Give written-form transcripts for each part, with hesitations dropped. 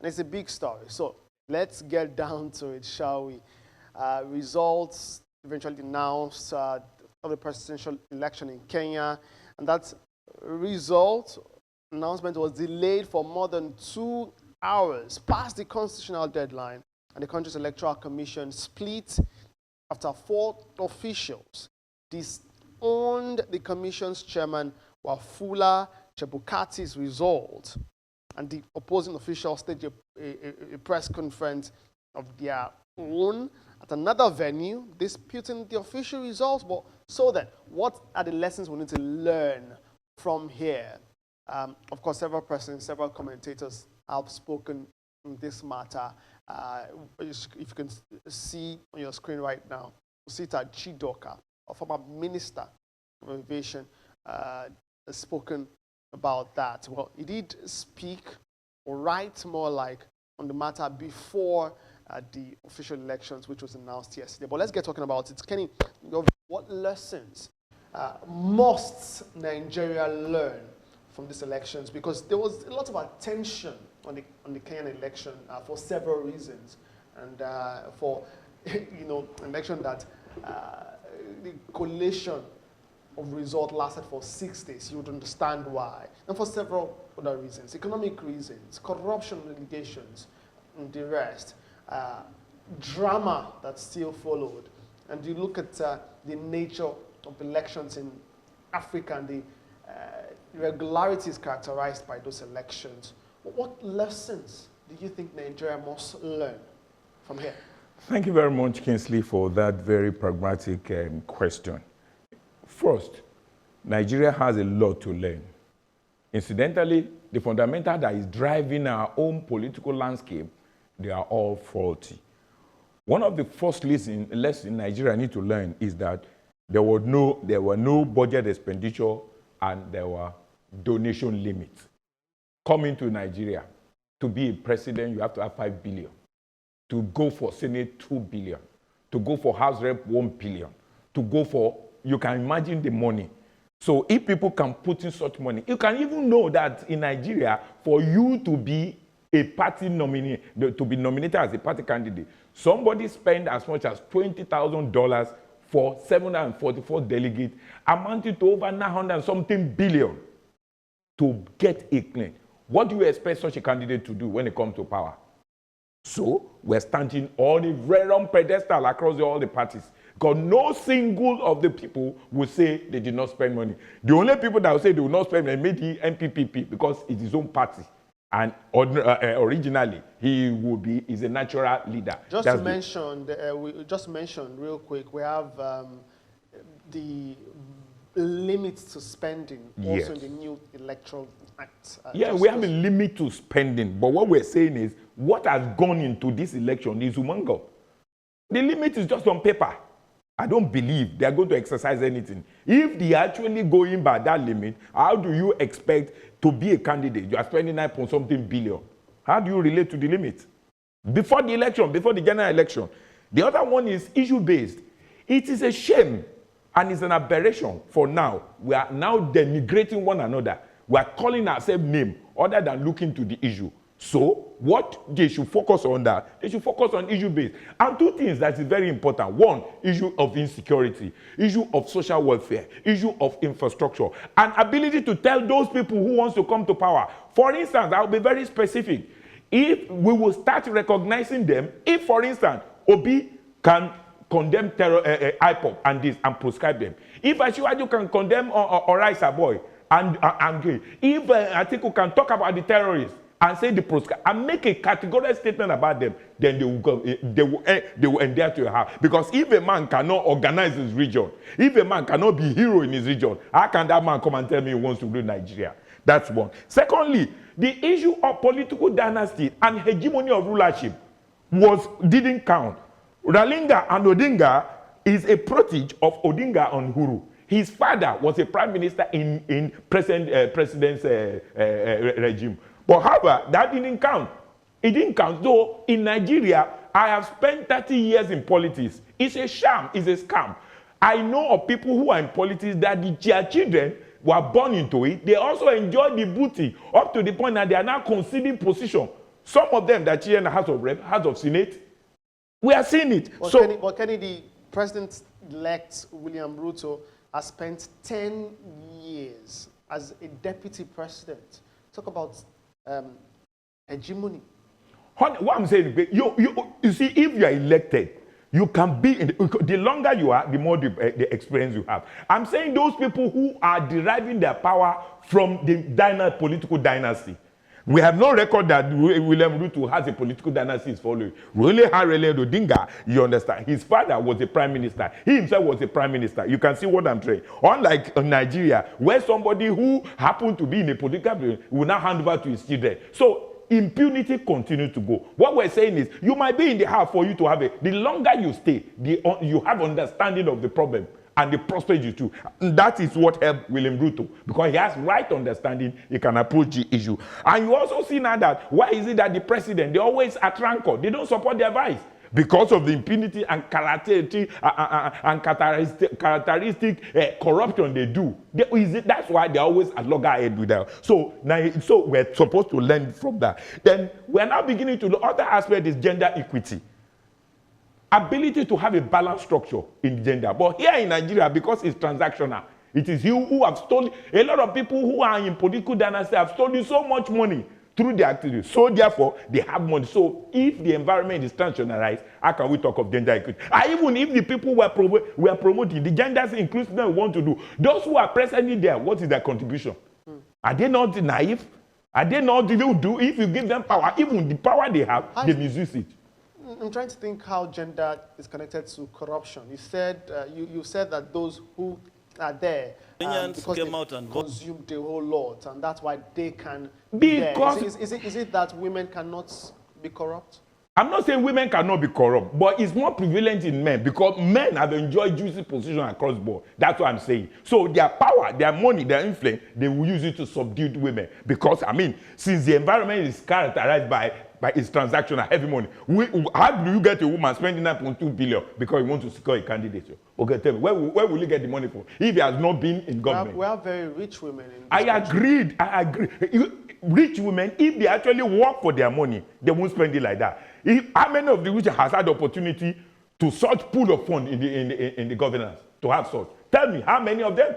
And it's a big story. So let's get down to it, shall we? Results eventually announced of the presidential election in Kenya. And that result announcement was delayed for more than 2 hours past the constitutional deadline. And the country's Electoral Commission split after 4 officials disowned the commission's chairman Wafula Chebukati's result. And the opposing officials staged a press conference of their own at another venue, disputing the official results. But so then, what are the lessons we need to learn from here? Of course, several persons, several commentators have spoken on this matter. If you can see on your screen right now, Sita Chidoka, a former minister of Innovation, has spoken about that. Well, he did speak or write more like on the matter before the official elections, which was announced yesterday. But let's get talking about it. Kenny, what lessons must Nigeria learn from these elections? Because there was a lot of attention on the Kenyan election for several reasons, and for an election that the collation of result lasted for 6 days. You would understand why, and for several other reasons: economic reasons, corruption allegations, and the rest. Drama that still followed, and you look at the nature of elections in Africa and the irregularities characterized by those elections. What lessons do you think Nigeria must learn from here? Thank you very much, Kingsley, for that very pragmatic question. First, Nigeria has a lot to learn. Incidentally, the fundamental that is driving our own political landscape, they are all faulty. One of the first lessons Nigeria need to learn is that there were no budget expenditure and there were donation limits. Coming to Nigeria, to be a president, you have to have 5 billion. To go for Senate, 2 billion. To go for House Rep, 1 billion. To go for, you can imagine the money. So if people can put in such money, you can even know that in Nigeria, for you to be a party nominee, to be nominated as a party candidate, somebody spent as much as $20,000 for 744 delegates, amounting to over 900 something billion to get a claim. What do you expect such a candidate to do when it comes to power? So we're standing on a very wrong pedestal across all the parties, because no single of the people will say they did not spend money. The only people that will say they will not spend money may be MPPP, because it's his own party. And originally, he's a natural leader. Just to mention, we just mentioned real quick, we have the limits to spending also in the new Electoral Act. Yeah, we have a limit to spending, but what we're saying is what has gone into this election is humongous. The limit is just on paper. I don't believe they are going to exercise anything. If they actually go in by that limit, how do you expect to be a candidate? You are spending 9 point something billion. How do you relate to the limit? Before the election, before the general election. The other one is issue-based. It is a shame and it's an aberration for now. We are now denigrating one another. We are calling ourselves names other than looking to the issue. So what they should focus on they should focus on issue-based. And 2 things that is very important. 1, issue of insecurity, issue of social welfare, issue of infrastructure, and ability to tell those people who wants to come to power. For instance, I'll be very specific. If we will start recognizing them, if, for instance, Obi can condemn terror, IPOP and this and prescribe them. If Asiwaju can condemn Oraisa Boy and if Atiku can talk about the terrorists, and say the proscribe and make a categorical statement about them, then they will go, they will endear to your house. Because if a man cannot organize his region, if a man cannot be a hero in his region, how can that man come and tell me he wants to rule Nigeria? That's one. Secondly, the issue of political dynasty and hegemony of rulership didn't count. Ralinga and Odinga is a protege of Odinga and Uhuru. His father was a prime minister in president's regime. But however, that didn't count. It didn't count. Though in Nigeria, I have spent 30 years in politics. It's a sham. It's a scam. I know of people who are in politics that their children were born into it. They also enjoy the booty up to the point that they are now conceding position Some of them that chair in the House of Reps, House of Senate, we are seeing it. But Kennedy, President-elect William Ruto has spent 10 years as a deputy president. Talk about hegemony. What I'm saying, you see, if you are elected, you can be the longer you are, the more the experience you have. I'm saying those people who are deriving their power from the political dynasty. We have no record that William Ruto has a political dynasty following. Really, Harele Odinga, you understand? His father was a prime minister. He himself was a prime minister. You can see what I'm saying. Unlike Nigeria, where somebody who happened to be in a political building will now hand over to his children. So impunity continues to go. What we're saying is, you might be in the house for you to have the longer you stay, you have understanding of the problem and the prospect you too. That is what helped William Ruto, because he has right understanding, he can approach the issue. And you also see now that, why is it that the president, they always at rancor, they don't support their vice? Because of the impunity and characteristic corruption they do. That's why they're always at loggerhead with them. So we're supposed to learn from that. Then we're now beginning to the other aspect is gender equity. Ability to have a balanced structure in gender. But here in Nigeria, because it's transactional, it is you who have stolen. A lot of people who are in political dynasty have stolen so much money through their activities. So therefore, they have money. So if the environment is transnationalized, how can we talk of gender equity? And even if the people were promoting, the genders inclusive we want to do, those who are presently there, what is their contribution? Are they not naive? Are they not do? If you give them power, even the power they have, they misuse it. I'm trying to think how gender is connected to corruption. You said you said that those who are there because they consume the whole lot, and that's why they can be there. Is it that women cannot be corrupt? I'm not saying women cannot be corrupt, but it's more prevalent in men because men have enjoyed juicy position across the board. That's what I'm saying. So their power, their money, their influence, they will use it to subdue women. Because, I mean, since the environment is characterized by its transactional heavy money, how do you get a woman spending 9.2 billion because you want to secure a candidate? Okay, tell me, where will you get the money from if he has not been in government? We have very rich women in this country. I agree. Rich women, if they actually work for their money, they won't spend it like that. How many of the rich has had the opportunity to such pool of funds in the governance, to have such? Tell me, how many of them?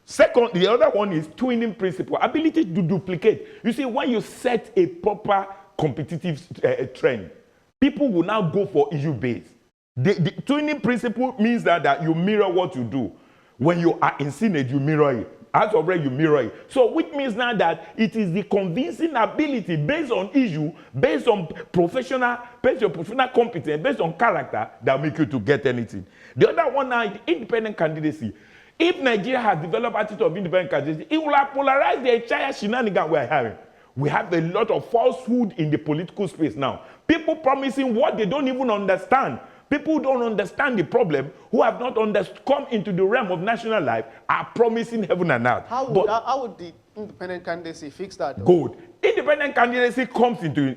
Second, the other one is twinning principle, ability to duplicate. You see, when you set a proper competitive trend, people will now go for issue base. The twinning principle means that you mirror what you do. When you are in Senate, you mirror it. As of right, you mirror it. So which means now that it is the convincing ability based on issue, based on professional competence, based on character that make you to get anything. The other one now is independent candidacy. If Nigeria has developed attitude of independent candidacy, it will have polarized the entire shenanigan we are having. We have a lot of falsehood in the political space now. People promising what they don't even understand. People who don't understand the problem, who have not come into the realm of national life, are promising heaven and earth. How would the independent candidacy fix that? Good. Independent candidacy comes into,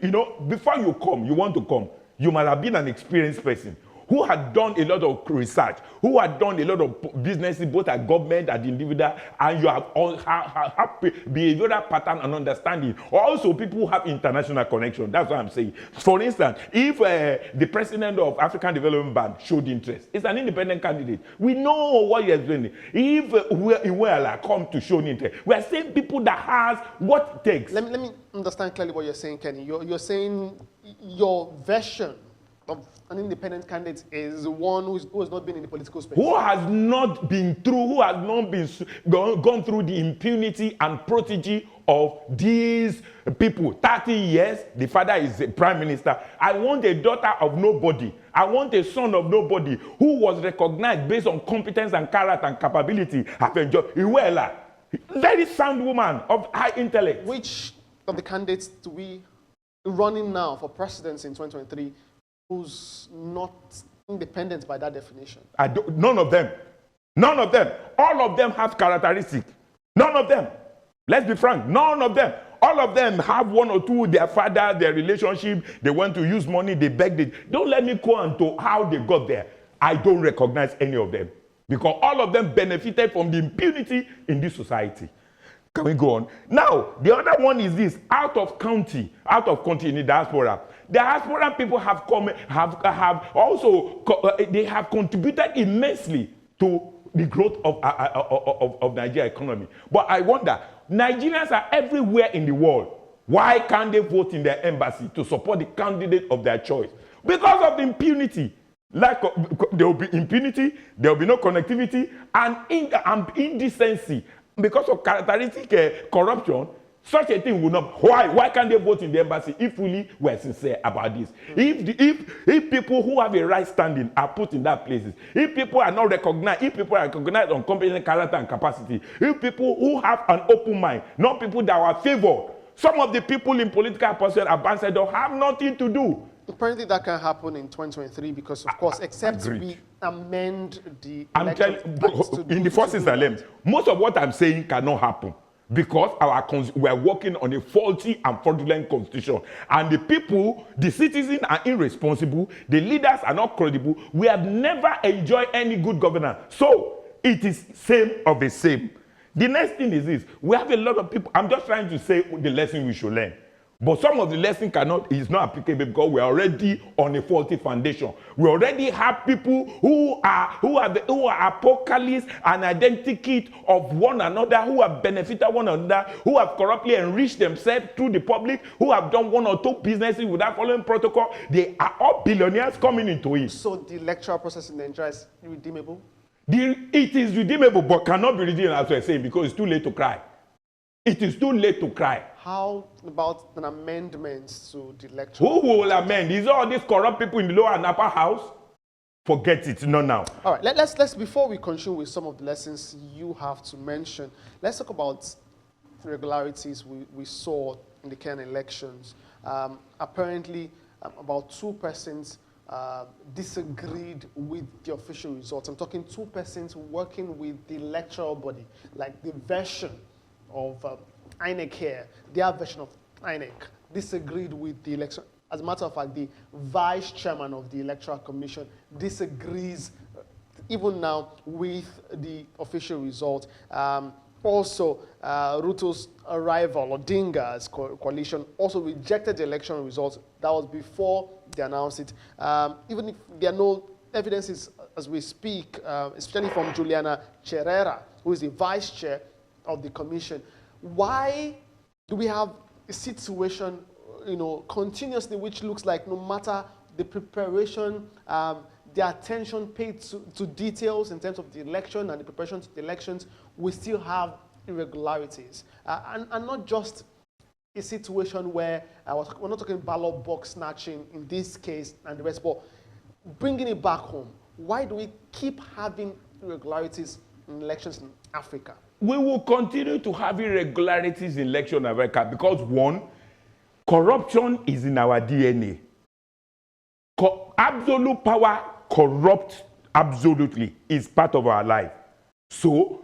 before you come, you want to come, you must have been an experienced person who had done a lot of research, who had done a lot of businesses, both at government, at individual, and you have behavioral pattern and understanding. Also, people who have international connection. That's what I'm saying. For instance, if the president of African Development Bank showed interest, it's an independent candidate. We know what he is doing. If Iweala come to show interest, we are saying people that has what it takes. Let me understand clearly what you're saying, Kenny. You're saying your version of an independent candidate is one who has not been in the political space. Who has not been through, who has not been gone through the impunity and protege of these people. 30 years, the father is a prime minister. I want a daughter of nobody. I want a son of nobody who was recognized based on competence and character and capability. Have enjoyed. Iweala, very sound woman of high intellect. Which of the candidates do we running now for presidency in 2023 who's not independent by that definition? None of them. None of them. All of them have characteristics. None of them. Let's be frank. None of them. All of them have one or two, their father, their relationship, they want to use money, they begged it. Don't let me go into how they got there. I don't recognize any of them. Because all of them benefited from the impunity in this society. Can we go on? Now, the other one is this: out of country in the diaspora. Diaspora people have come, have also they have contributed immensely to the growth of Nigeria economy. But I wonder, Nigerians are everywhere in the world. Why can't they vote in their embassy to support the candidate of their choice? Because of the impunity. Like there will be impunity, there will be no connectivity, and indecency. Because of characteristic corruption, such a thing will not. Why can't they vote in the embassy if really we're sincere about this? If people who have a right standing are put in that places, if people are not recognized, if people are recognized on competent character and capacity, if people who have an open mind, not people that are favored, some of the people in political position ambassadors have nothing to do. Apparently that can happen in 2023 because, of course, except we amend the in the first instance, most of what I'm saying cannot happen because we are working on a faulty and fraudulent constitution. And the people, the citizens are irresponsible, the leaders are not credible. We have never enjoyed any good governance. So it is same of the same. The next thing is this: we have a lot of people. I'm just trying to say the lesson we should learn. But some of the lesson is not applicable because we are already on a faulty foundation. We already have people who are apocalypse and identikit of one another, who have benefited one another, who have corruptly enriched themselves through the public, who have done one or two businesses without following protocol. They are all billionaires coming into it. So the electoral process in Nigeria is redeemable? It is redeemable, but cannot be redeemed, as we're saying, because it's too late to cry. It is too late to cry. How about an amendment to the electoral? Who will amend? Is all these corrupt people in the lower and upper house? Forget it, not now. All right, let's before we continue with some of the lessons you have to mention, let's talk about irregularities we saw in the Kenyan elections. Apparently, about 2 persons disagreed with the official results. I'm talking 2 persons working with the electoral body, like the version of INEC here, their version of INEC, disagreed with the election. As a matter of fact, the vice chairman of the Electoral Commission disagrees even now with the official result. Also, Ruto's rival, Odinga's coalition, also rejected the election results. That was before they announced it. Even if there are no evidences as we speak, especially from Juliana Cherera, who is the vice chair of the commission. Why do we have a situation, continuously, which looks like no matter the preparation, the attention paid to details in terms of the election and the preparation to the elections, we still have irregularities? And not just a situation where we're not talking ballot box snatching in this case and the rest, but bringing it back home. Why do we keep having irregularities in elections in Africa? We will continue to have irregularities in election in America because, one, corruption is in our DNA. Absolute power corrupts absolutely, is part of our life. So,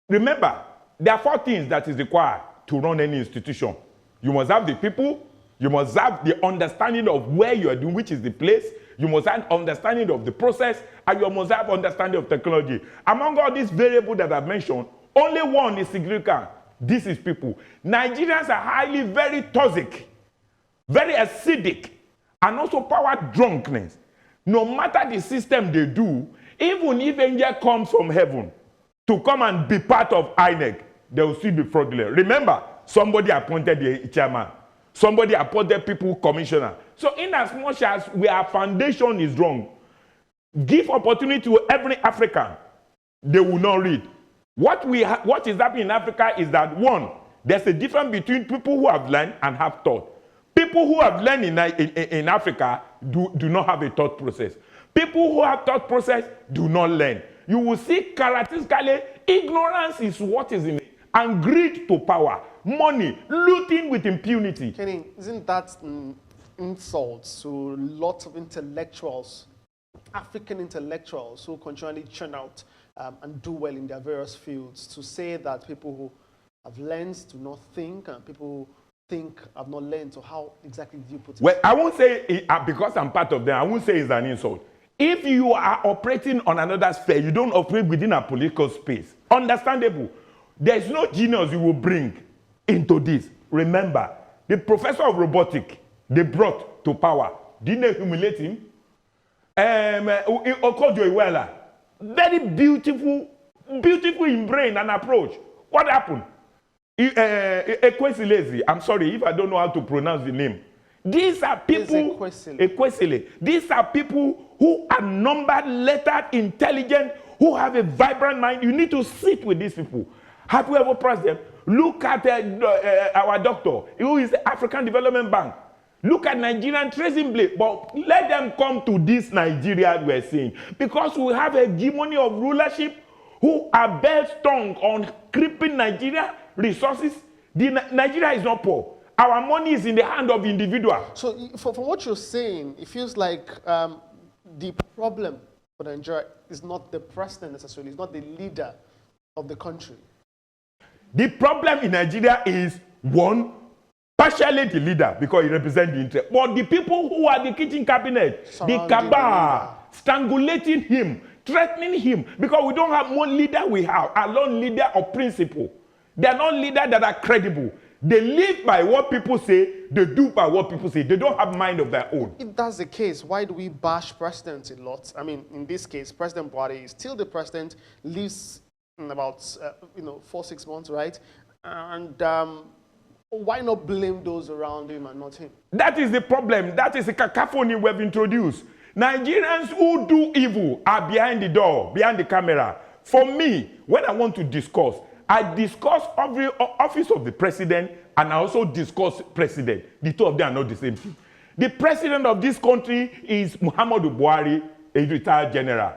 remember, there are 4 things that is required to run any institution. You must have the people, you must have the understanding of where you are doing, which is the place, you must have understanding of the process, and you must have understanding of technology. Among all these variables that I've mentioned, only one is significant. This is people. Nigerians are very toxic, very acidic, and also power drunkenness. No matter the system they do, even if angel comes from heaven to come and be part of INEC, they will still be fraudulent. Remember, somebody appointed the chairman. Somebody appointed people commissioner. So in as much as our foundation is wrong, give opportunity to every African, they will not read. What is happening in Africa is that, one, there's a difference between people who have learned and have thought. People who have learned in Africa do not have a thought process. People who have thought process do not learn. You will see characteristically, ignorance is what is in it, and greed to power, money, looting with impunity. Kenny, isn't that an insult to lots of intellectuals, African intellectuals who continually churn out and do well in their various fields, to say that people who have learned do not think, and people who think have not learned? So how exactly do you put it? Well, I won't say it, because I'm part of them, I won't say it's an insult. If you are operating on another sphere, you don't operate within a political space. Understandable. There's no genius you will bring into this. Remember, the professor of robotics they brought to power, didn't they humiliate him? Okojo Iweala, very beautiful in brain and approach. What happened? Ekwesile, I'm sorry if I don't know how to pronounce the name. These are people, Ekwesile. These are people who are numbered, lettered, intelligent, who have a vibrant mind. You need to sit with these people. Have you ever pressed them? Look at our doctor, who is the African Development Bank. Look at Nigerian tracing blade, but let them come to this Nigeria we're seeing. Because we have a hegemony of rulership who are bent-tongue on creeping Nigeria resources. Nigeria is not poor. Our money is in the hand of individuals. So from what you're saying, it feels like the problem for Nigeria is not the president necessarily, it's not the leader of the country. The problem in Nigeria is, one, partially the leader because he represents the interest. But the people who are the kitchen cabinet, the cabal, strangulating him, threatening him, because we don't have one leader we have, a lone leader of principle. They are not leaders that are credible. They live by what people say, they do by what people say. They don't have mind of their own. If that's the case, why do we bash presidents a lot? I mean, in this case, President Buhari is still the president, lives in about 4-6 months, right? And why not blame those around him and not him? That is the problem. That is the cacophony we've introduced. Nigerians who do evil are behind the door, behind the camera. For me, when I want to discuss, I discuss every office of the president and I also discuss president. The two of them are not the same thing. The president of this country is Muhammadu Buhari, a retired general.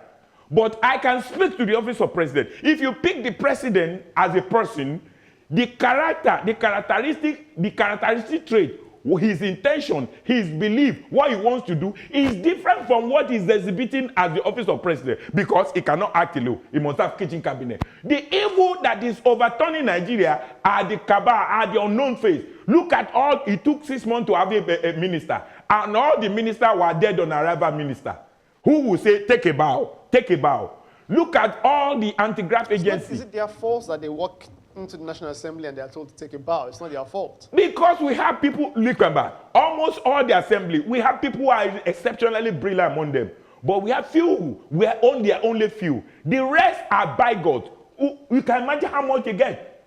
But I can speak to the office of president. If you pick the president as a person, the characteristic trait, his intention, his belief, what he wants to do is different from what he's exhibiting as the office of president because he cannot act alone. He must have kitchen cabinet. The evil that is overturning Nigeria are the cabal, are the unknown face. Look at all, it took 6 months to have a minister, and all the ministers were dead on arrival minister. Who will say, take a bow, take a bow. Look at all the anti-graft agencies. Is it their fault that they walk into the National Assembly and they are told to take a bow? It's not their fault. Because we have people, look about almost all the assembly, we have people who are exceptionally brilliant among them. But we have few, we are only few. The rest are bigots. You can imagine how much they get.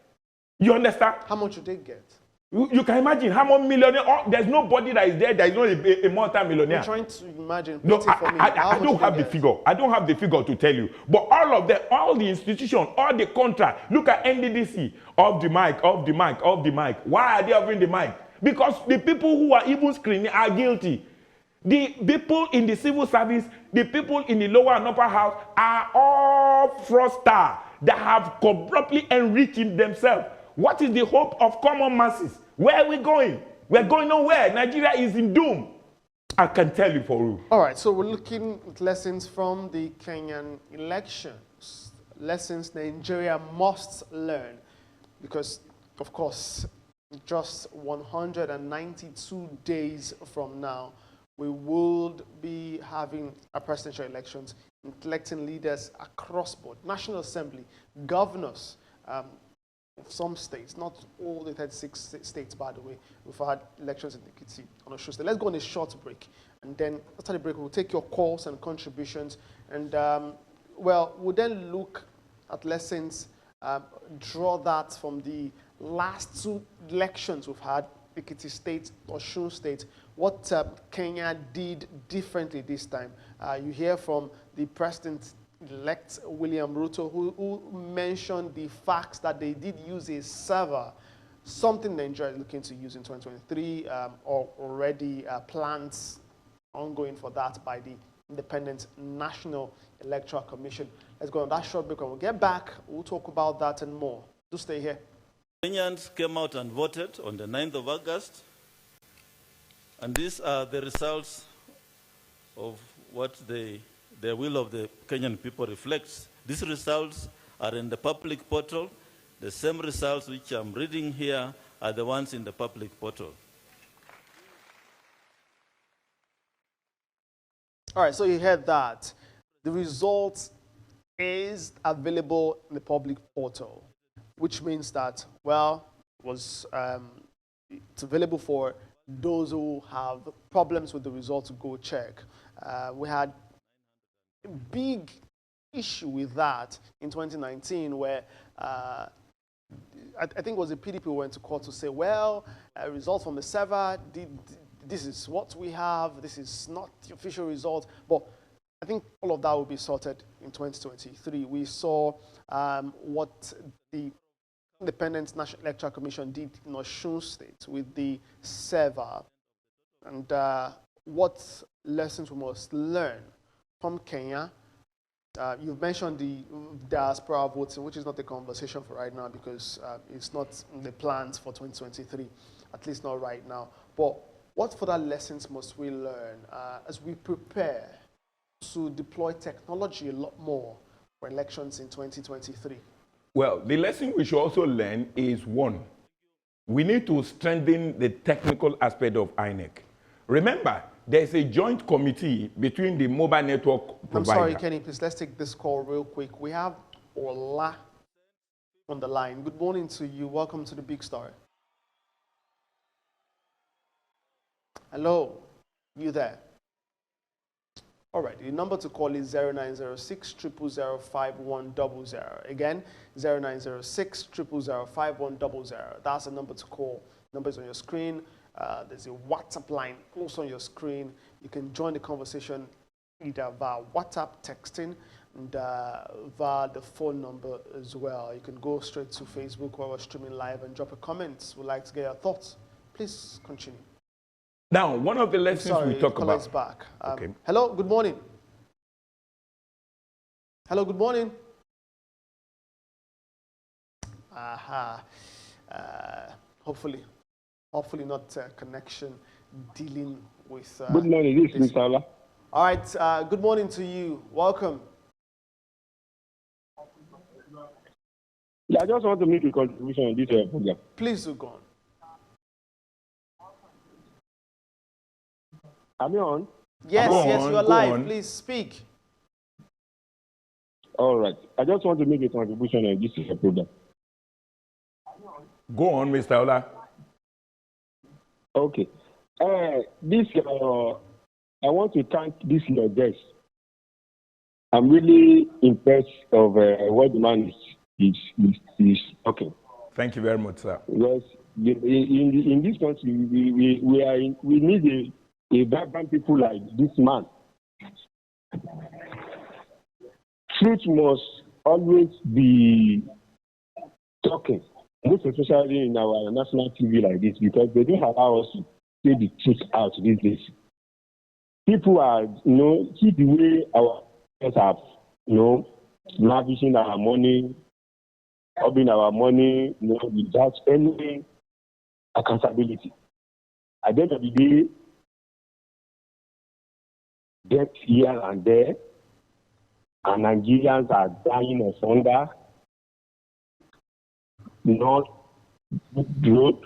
You understand? How much do they get? You can imagine how much millionaire, there's nobody that is there that is not a multi-millionaire. I'm trying to imagine. No, I don't have the figure. I don't have the figure to tell you. But all of them, all the institutions, all the contract, look at NDDC, off the mic, off the mic, off the mic. Why are they offering the mic? Because the people who are even screening are guilty. The people in the civil service, the people in the lower and upper house are all fraudsters that have corruptly enriched themselves. What is the hope of common masses? Where are we going? We're going nowhere. Nigeria is in doom. I can tell you for you. All right, so we're looking at lessons from the Kenyan elections. Lessons Nigeria must learn. Because, of course, just 192 days from now, we would be having a presidential elections, electing leaders across board, National Assembly, governors, some states, not all the 36 states, by the way. We've had elections in Ekiti on a short state. Let's go on a short break. And then after the break, we'll take your calls and contributions. And, well, we'll then look at lessons, draw that from the last 2 elections we've had, Ekiti State, Osun State, what Kenya did differently this time. You hear from the President-elect William Ruto, who mentioned the facts that they did use a server, something Nigeria is looking to use in 2023, or already plans ongoing for that by the Independent National Electoral Commission. Let's go on that short break. When we get back, we'll talk about that and more. Do stay here. Kenyans came out and voted on the 9th of August, and these are the results of what the will of the Kenyan people reflects. These results are in the public portal. The same results which I'm reading here are the ones in the public portal. All right, so you heard that. The results is available in the public portal. which means that, well, it's available for those who have problems with the result to go check. We had a big issue with that in 2019 where I think it was the PDP who went to court to say, well, results from the server, this is what we have, this is not the official result. But I think all of that will be sorted in 2023. We saw what the Independent National Electoral Commission did in Osun State with the server, and what lessons we must learn from Kenya. You've mentioned the diaspora voting, which is not a conversation for right now because it's not in the plans for 2023, at least not right now. But what further lessons must we learn as we prepare to deploy technology a lot more for elections in 2023? Well, the lesson we should also learn is one, we need to strengthen the technical aspect of INEC. Remember, there's a joint committee between the mobile network provider. I'm sorry, Kenny, please, let's take this call real quick. We have Ola on the line. Good morning to you. Welcome to the Big Story. Hello, you there? All right, the number to call is 0906 000 5100. Again, 0906 000 5100. That's the number to call. Number is on your screen. There's a WhatsApp line also on your screen. You can join the conversation either via WhatsApp texting and via the phone number as well. You can go straight to Facebook where we're streaming live and drop a comment. We'd like to get your thoughts. Please continue. Now, one of the lessons we talk about. Sorry, back. Okay. Hello, good morning. Hello, good morning. Aha. Hopefully not connection dealing with... good morning, this is Mr. Ola. All right, good morning to you. Welcome. Yeah, I just want to make a contribution on this program. Please do go on. Am I on? Yes, yes, you are go live. on. Please speak. All right. I just want to make a contribution on this program. Go on, Mr. Ola. Okay. I want to thank this your guest. I'm really impressed of what the man is talking. Thank you very much, sir. Because in this country, we need a vibrant people like this man. Truth must always be talking, most especially in our national TV like this, because they don't allow us to say the truth out these days. People are, see the way our parents have, lavishing our money, robbing our money, without any accountability. At the end of the day, death here and there, and Nigerians are dying of hunger, no road,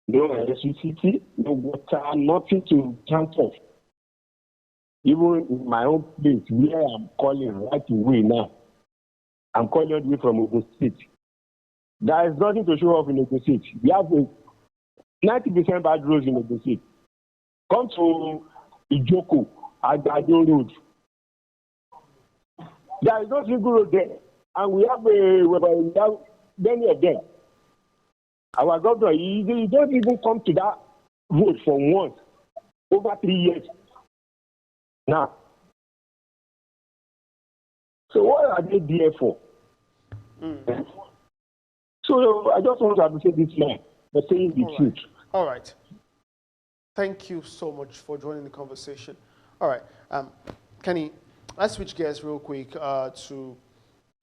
no electricity, no water, nothing to count off. Even in my own place, where I'm calling right away now, I'm calling away from Ogun State. There is nothing to show off in Ogun State. We have 90% bad roads in Ogun State. Come to Ijoko, Agado Road. There is no single road there, and we have many of them. Our governor, he don't even come to that road for once over 3 years now. So what are they there for? So I just want to appreciate this man for saying the truth. All right. Thank you so much for joining the conversation. All right. Kenny, let's switch gears real quick to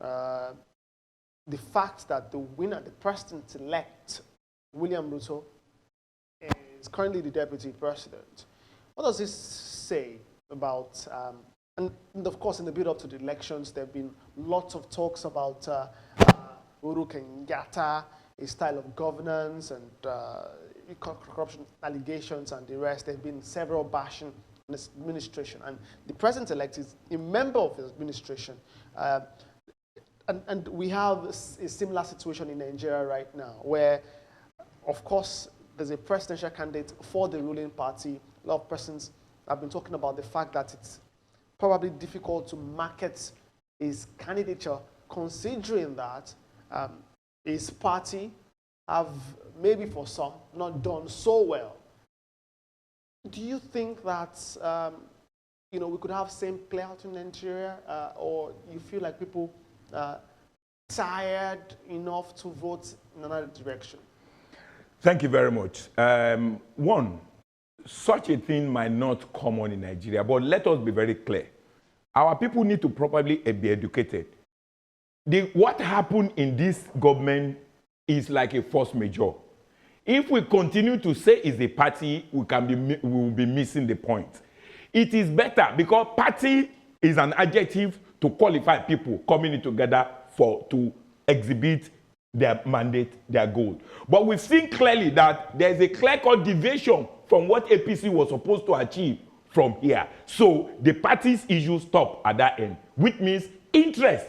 the fact that the winner, the president-elect, William Ruto, is currently the deputy president. What does this say about, and of course in the build-up to the elections, there have been lots of talks about Uhuru Kenyatta, his style of governance and corruption allegations and the rest. There have been several bashing on his administration, and the president-elect is a member of his administration. and we have a similar situation in Nigeria right now, where, of course, there's a presidential candidate for the ruling party. A lot of persons have been talking about the fact that it's probably difficult to market his candidature, considering that his party have, maybe for some, not done so well. Do you think that we could have same play out in Nigeria, or you feel like people tired enough to vote in another direction? Thank you very much. One, such a thing might not come on in Nigeria, but let us be very clear. Our people need to properly be educated. What happened in this government is like a force majeure. If we continue to say it's a party, we will be missing the point. It is better, because party is an adjective to qualify people coming together to exhibit their mandate, their goal. But we've seen clearly that there's a clear-cut deviation from what APC was supposed to achieve from here. So the party's issue stopped at that end, which means interest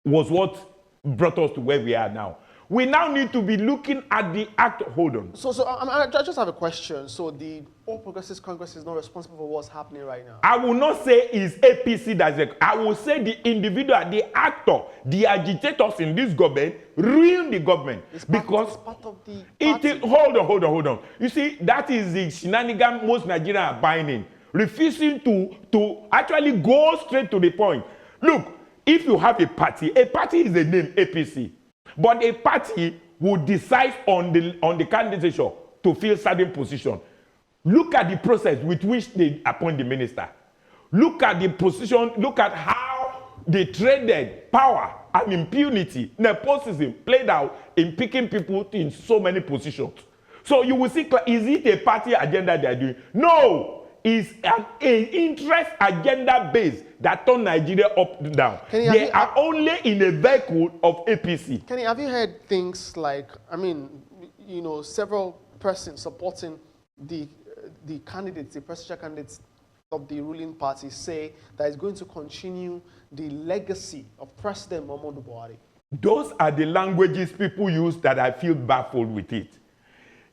was what brought us to where we are now. We now need to be looking at the act. Hold on. So I just have a question. So the All Progressives Congress is not responsible for what's happening right now? I will not say it's APC that's it. I will say the individual, the actor, the agitators in this government ruined the government. It's part of the party. Hold on. You see, that is the shenanigan most Nigerians are buying in. Refusing to actually go straight to the point. Look, if you have a party is a name, APC. But a party will decide on the candidature to fill certain position. Look at the process with which they appoint the minister. Look at the position, look at how they traded power and impunity, nepotism played out in picking people in so many positions. So you will see, is it a party agenda they are doing? No! Is an interest agenda base that turn Nigeria up and down. They are only in a vehicle of APC. Kenny, have you heard things like, several persons supporting the candidates, the presidential candidates of the ruling party say that it's going to continue the legacy of President Muhammadu Buhari? Those are the languages people use that I feel baffled with it.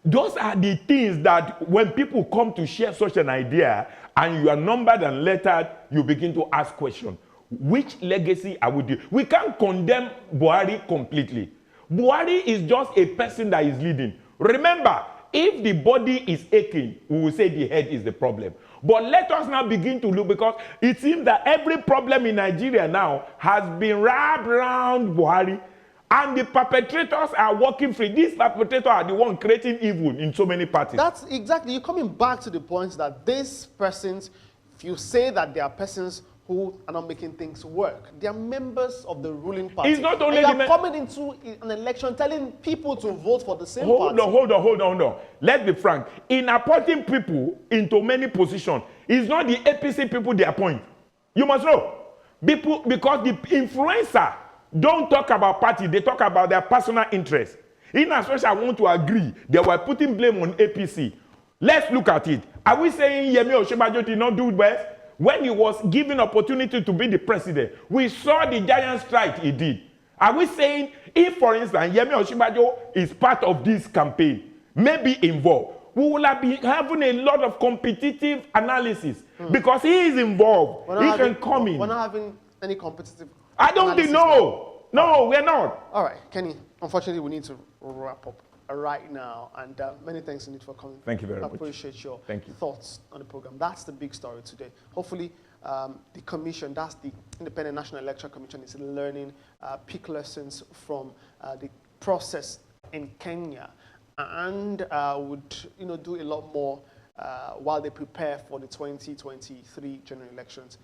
Those are the things that when people come to share such an idea and you are numbered and lettered, you begin to ask questions. Which legacy are we doing? We can't condemn Buhari completely. Buhari is just a person that is leading. Remember, if the body is aching, we will say the head is the problem. But let us now begin to look, because it seems that every problem in Nigeria now has been wrapped around Buhari. And the perpetrators are working free. These perpetrators are the ones creating evil in so many parties. That's exactly, you're coming back to the point that these persons, if you say that they are persons who are not making things work, they are members of the ruling party. It's not only and they are coming into an election telling people to vote for the same party. Hold on. Let's be frank. In appointing people into many positions, it's not the APC people they appoint. You must know. People, because the influencer don't talk about party, they talk about their personal interest. In as much as I want to agree, they were putting blame on APC. Let's look at it. Are we saying Yemi Osinbajo did not do best? When he was given opportunity to be the president, we saw the giant strike he did. Are we saying, if for instance, Yemi Osinbajo is part of this campaign, maybe involved, we will have been having a lot of competitive analysis because he is involved. He can come in. We're not having any competitive I don't think, no, we're not. All right, Kenny, unfortunately, we need to wrap up right now. And many thanks indeed for coming. Thank you very much. I appreciate your thoughts on the program. That's the big story today. Hopefully, the commission, that's the Independent National Electoral Commission, is learning peak lessons from the process in Kenya and would do a lot more while they prepare for the 2023 general elections.